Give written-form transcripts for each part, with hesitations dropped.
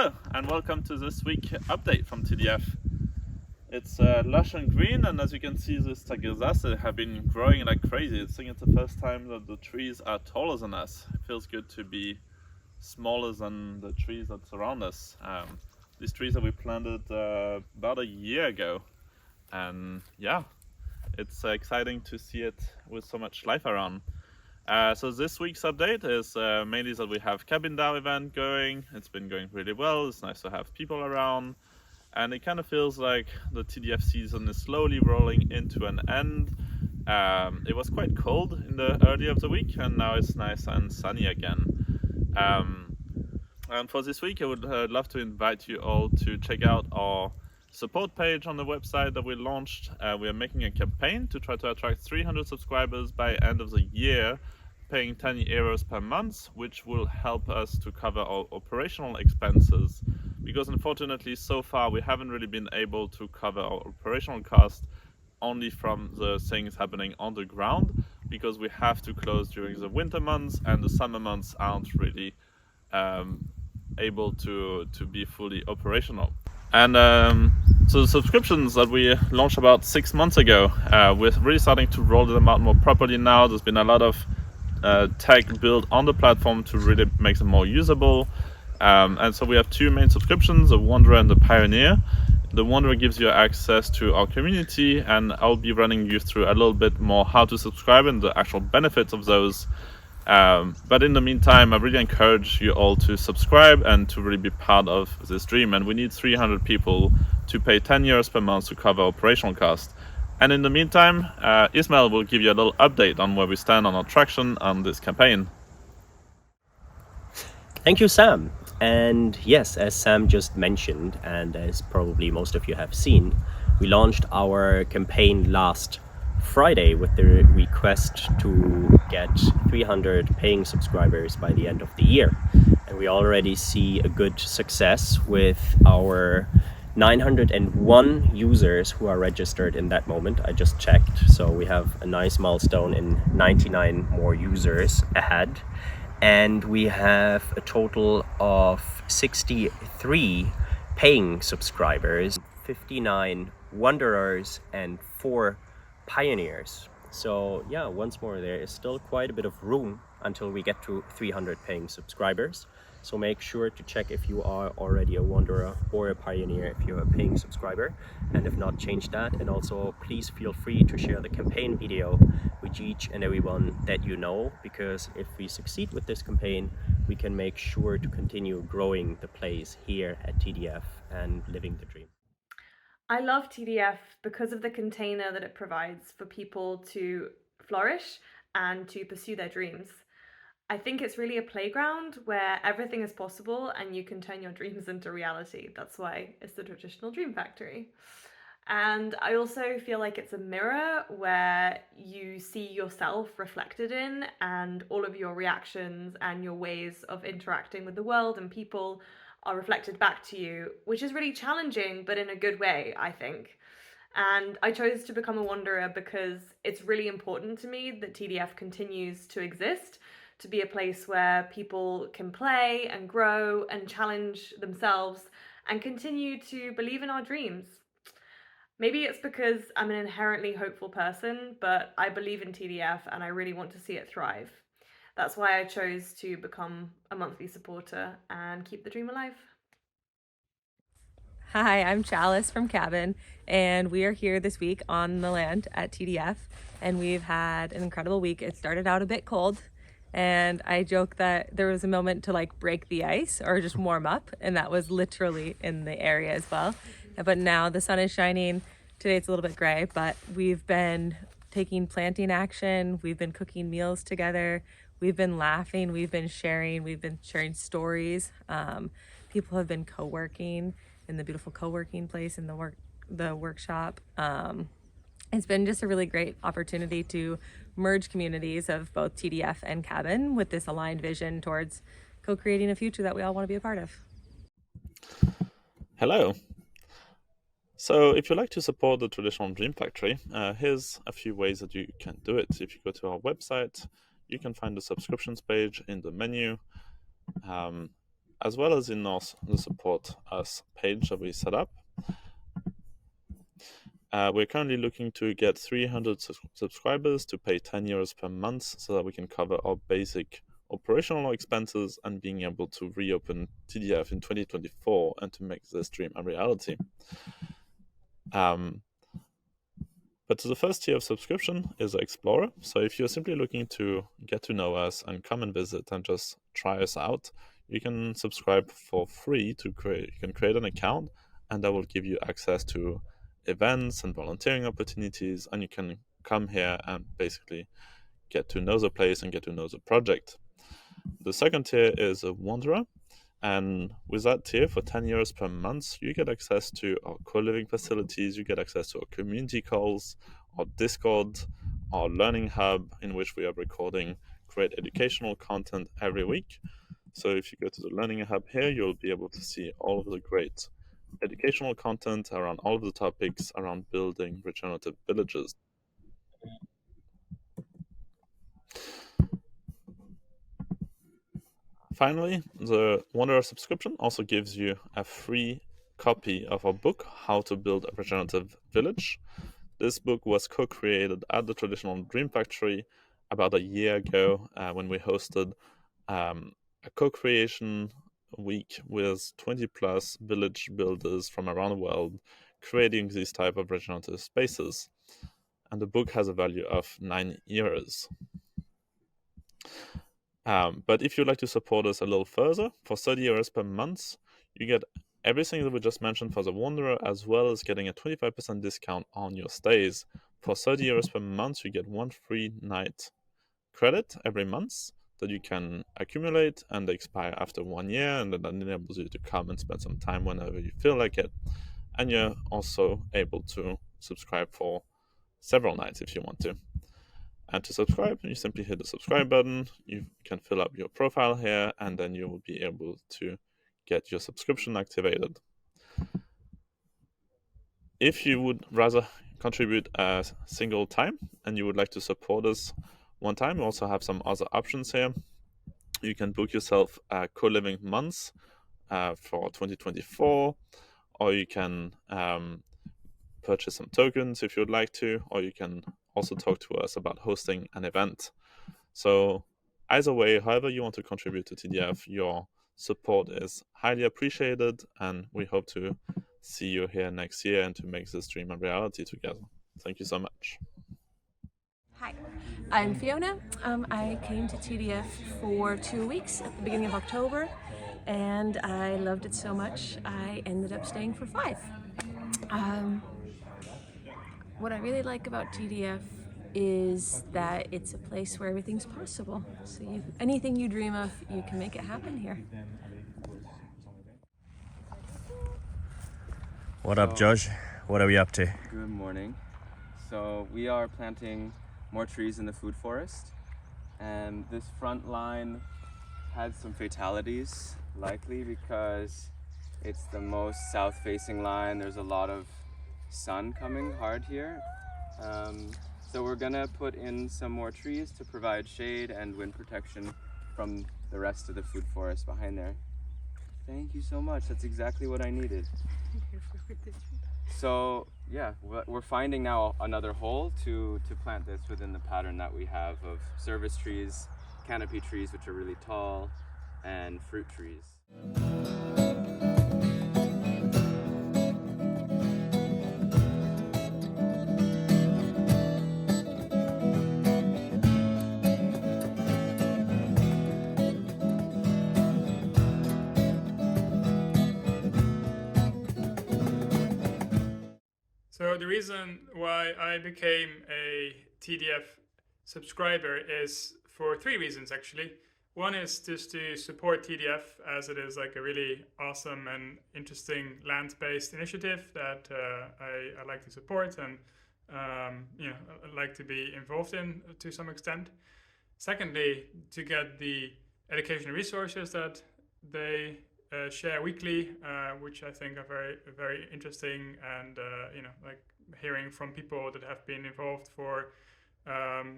Hello, and welcome to this week update from TDF. It's lush and green, and as you can see, these tagersas have been growing like crazy. I think it's the first time that the trees are taller than us. It feels good to be smaller than the trees that surround us. These trees that we planted about a year ago, and yeah, it's exciting to see it with so much life around. So this week's update is mainly that we have Cabin DAO event going. It's been going really well. It's nice to have people around. And it kind of feels like the TDF season is slowly rolling into an end. It was quite cold in the early of the week, and now it's nice and sunny again. And for this week, I would love to invite you all to check out our support page on the website that we launched. We are making a campaign to try to attract 300 subscribers by end of the year, paying 10 euros per month, which will help us to cover our operational expenses. Because unfortunately, so far, we haven't really been able to cover our operational costs only from the things happening on the ground, because we have to close during the winter months, and the summer months aren't really able to be fully operational. And so the subscriptions that we launched about 6 months ago, we're really starting to roll them out more properly now. There's been a lot of tech built on the platform to really make them more usable. And so we have two main subscriptions, the Wanderer and the Pioneer. The Wanderer gives you access to our community, and I'll be running you through a little bit more how to subscribe and the actual benefits of those. But in the meantime, I really encourage you all to subscribe and to really be part of this dream. And we need 300 people to pay 10 euros per month to cover operational costs. And in the meantime, Ismail will give you a little update on where we stand on our traction on this campaign. Thank you, Sam. And yes, as Sam just mentioned, and as probably most of you have seen, we launched our campaign last Friday with the request to get 300 paying subscribers by the end of the year. And we already see a good success with our 901 users who are registered in that moment. I just checked. So we have a nice milestone in 99 more users ahead. And we have a total of 63 paying subscribers, 59 wanderers, and 4 pioneers. So yeah, once more, there is still quite a bit of room until we get to 300 paying subscribers. So make sure to check if you are already a wanderer or a pioneer if you're a paying subscriber, and if not, change that. And also please feel free to share the campaign video with each and everyone that you know, because if we succeed with this campaign, we can make sure to continue growing the place here at TDF and living the dream. I love TDF because of the container that it provides for people to flourish and to pursue their dreams. I think it's really a playground where everything is possible and you can turn your dreams into reality. That's why it's the traditional dream factory. And I also feel like it's a mirror where you see yourself reflected in, and all of your reactions and your ways of interacting with the world and people are reflected back to you, which is really challenging, but in a good way, I think. And I chose to become a wanderer because it's really important to me that TDF continues to exist, to be a place where people can play and grow and challenge themselves and continue to believe in our dreams. Maybe it's because I'm an inherently hopeful person, but I believe in TDF and I really want to see it thrive. That's why I chose to become a monthly supporter and keep the dream alive. Hi, I'm Chalice from Cabin, and we are here this week on the land at TDF, and we've had an incredible week. It started out a bit cold, and I joke that there was a moment to like break the ice or just warm up, and that was literally in the area as well. But now the sun is shining. Today it's a little bit gray, but we've been taking planting action. We've been cooking meals together. We've been laughing. We've been sharing stories. People have been co-working in the beautiful co-working place in the workshop. It's been just a really great opportunity to merge communities of both TDF and Cabin with this aligned vision towards co-creating a future that we all want to be a part of. Hello. So if you'd like to support the traditional Dream Factory, here's a few ways that you can do it. If you go to our website, you can find the subscriptions page in the menu. as well as in the support us page that we set up. We're currently looking to get 300 subscribers to pay 10 euros per month so that we can cover our basic operational expenses and being able to reopen TDF in 2024 and to make this dream a reality. But the first tier of subscription is Explorer. So if you're simply looking to get to know us and come and visit and just try us out, you can subscribe for free to create. You can create an account, and that will give you access to events and volunteering opportunities, and you can come here and basically get to know the place and get to know the project. The second tier is a Wanderer. And with that tier, for 10 euros per month, you get access to our co-living facilities, you get access to our community calls, our Discord, our learning hub, in which we are recording great educational content every week. So if you go to the learning hub here, you'll be able to see all of the great educational content around all of the topics around building regenerative villages. Finally, the Wanderer subscription also gives you a free copy of our book, How to Build a Regenerative Village. This book was co-created at the Traditional Dream Factory about a year ago when we hosted a co-creation week with 20 plus village builders from around the world creating these type of regenerative spaces. And the book has a value of 9 euros. But if you'd like to support us a little further, for 30 euros per month, you get everything that we just mentioned for the Wanderer, as well as getting a 25% discount on your stays. For 30 euros per month, you get 1 free night credit every month that you can accumulate and they expire after 1 year, and that enables you to come and spend some time whenever you feel like it. And you're also able to subscribe for several nights if you want to. And to subscribe, you simply hit the subscribe button, you can fill up your profile here, and then you will be able to get your subscription activated. If you would rather contribute a single time and you would like to support us one time, we also have some other options here. You can book yourself a co-living month for 2024, or you can purchase some tokens if you'd like to, or you can also talk to us about hosting an event. So either way, however you want to contribute to TDF, your support is highly appreciated, and we hope to see you here next year and to make this dream a reality together. Thank you so much. Hi, I'm Fiona. I came to TDF for 2 weeks at the beginning of October, and I loved it so much I ended up staying for 5. What I really like about TDF is that it's a place where everything's possible. So anything you dream of, you can make it happen here. What up, Josh? What are we up to? Good morning. So we are planting more trees in the food forest, and this front line had some fatalities, likely because it's the most south-facing line. There's a lot of sun coming hard here. So we're gonna put in some more trees to provide shade and wind protection from the rest of the food forest behind there. Thank you so much. That's exactly what I needed. So yeah, we're finding now another hole to plant this within the pattern that we have of service trees, canopy trees, which are really tall, and fruit trees. So the reason why I became a TDF subscriber is for 3 reasons actually. One is just to support TDF, as it is like a really awesome and interesting land-based initiative that I like to support and I like to be involved in to some extent. Secondly, to get the educational resources that they share weekly, which I think are very, very interesting, and like hearing from people that have been involved for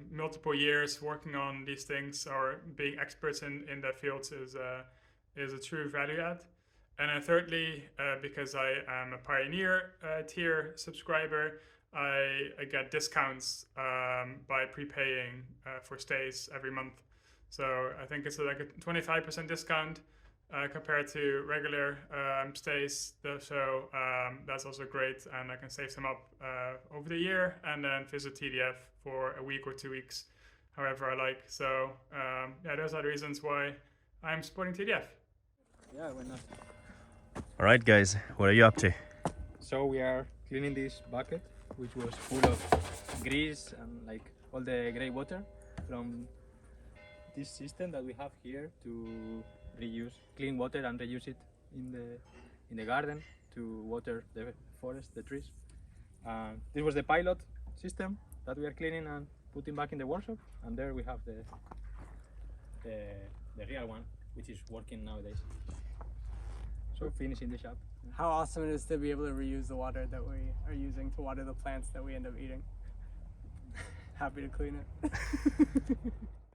multiple years working on these things or being experts in their fields is is a true value add. And then thirdly, because I am a Pioneer tier subscriber, I get discounts by prepaying for stays every month. So I think it's like a 25% discount compared to regular stays. So that's also great, and I can save some up over the year and then visit TDF for a week or 2 weeks, however I like. So yeah, those are the reasons why I'm supporting TDF. Yeah, why not? All right, guys, what are you up to? So we are cleaning this bucket, which was full of grease and like all the gray water from this system that we have here to reuse clean water and reuse it in the garden to water the forest, the trees. This was the pilot system that we are cleaning and putting back in the workshop, and there we have the real one, which is working nowadays. So finishing the shop. How awesome it is to be able to reuse the water that we are using to water the plants that we end up eating. Happy to clean it.